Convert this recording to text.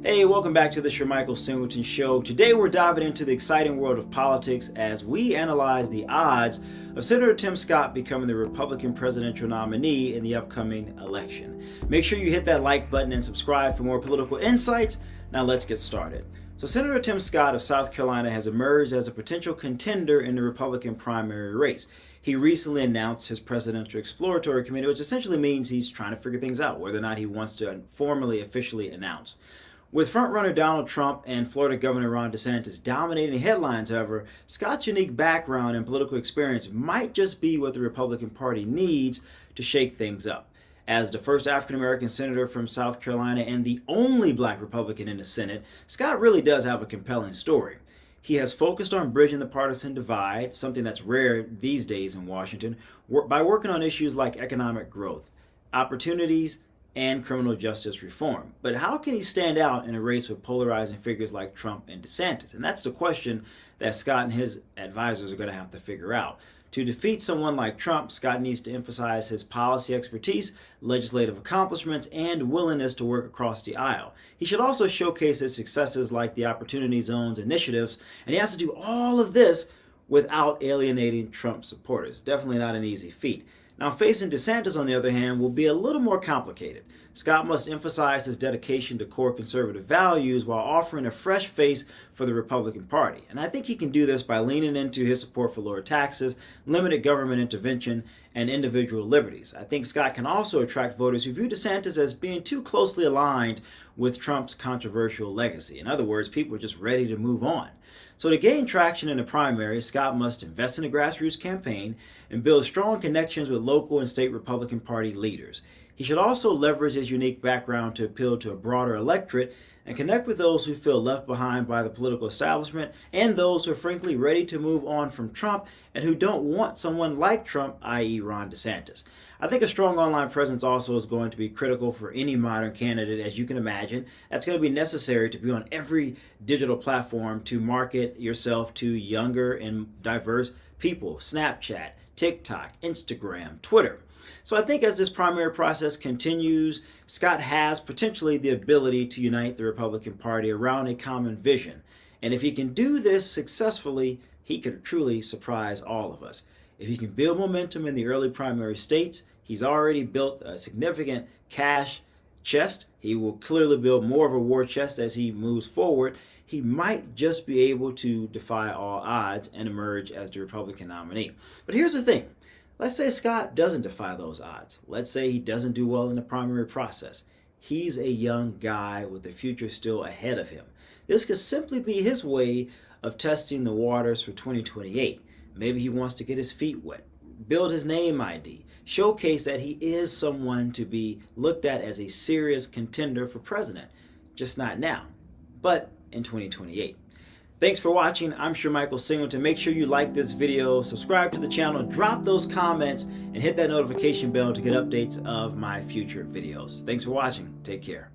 Hey, welcome back to the Shermichael Singleton Show. Today we're diving into the exciting world of politics as we analyze the odds of Senator Tim Scott becoming the Republican presidential nominee in the upcoming election. Make sure you hit that like button and subscribe for more political insights. Now let's get started. So Senator Tim Scott of South Carolina has emerged as a potential contender in the Republican primary race. He recently announced his presidential exploratory committee, which essentially means he's trying to figure things out, whether or not he wants to formally, officially announce. With frontrunner Donald Trump and Florida Governor Ron DeSantis dominating headlines, however, Scott's unique background and political experience might just be what the Republican Party needs to shake things up. As the first African-American senator from South Carolina and the only black Republican in the Senate, Scott really does have a compelling story. He has focused on bridging the partisan divide, something that's rare these days in Washington, by working on issues like economic growth, opportunities, and criminal justice reform. But how can he stand out in a race with polarizing figures like Trump and DeSantis? And that's the question that Scott and his advisors are going to have to figure out. To defeat someone like Trump, Scott needs to emphasize his policy expertise, legislative accomplishments, and willingness to work across the aisle. He should also showcase his successes like the Opportunity Zones initiatives, and he has to do all of this without alienating Trump supporters. Definitely not an easy feat. Now, facing DeSantis, on the other hand, will be a little more complicated. Scott must emphasize his dedication to core conservative values while offering a fresh face for the Republican Party. And I think he can do this by leaning into his support for lower taxes, limited government intervention, and individual liberties. I think Scott can also attract voters who view DeSantis as being too closely aligned with Trump's controversial legacy. In other words, people are just ready to move on. So to gain traction in the primary, Scott must invest in a grassroots campaign and build strong connections with local and state Republican Party leaders. He should also leverage his unique background to appeal to a broader electorate and connect with those who feel left behind by the political establishment and those who are frankly ready to move on from Trump and who don't want someone like Trump, i.e. Ron DeSantis. I think a strong online presence also is going to be critical for any modern candidate, as you can imagine. That's going to be necessary to be on every digital platform to market yourself to younger and diverse people. Snapchat, TikTok, Instagram, Twitter. So I think as this primary process continues, Scott has potentially the ability to unite the Republican Party around a common vision. And if he can do this successfully, he could truly surprise all of us. If he can build momentum in the early primary states, he's already built a significant cash chest. He will clearly build more of a war chest as he moves forward. He might just be able to defy all odds and emerge as the Republican nominee. But here's the thing. Let's say Scott doesn't defy those odds. Let's say he doesn't do well in the primary process. He's a young guy with the future still ahead of him. This could simply be his way of testing the waters for 2028. Maybe he wants to get his feet wet, build his name ID, showcase that he is someone to be looked at as a serious contender for president. Just not now, but in 2028. Thanks for watching. I'm Shermichael Singleton. Make sure you like this video, subscribe to the channel, drop those comments, and hit that notification bell to get updates of my future videos. Thanks for watching. Take care.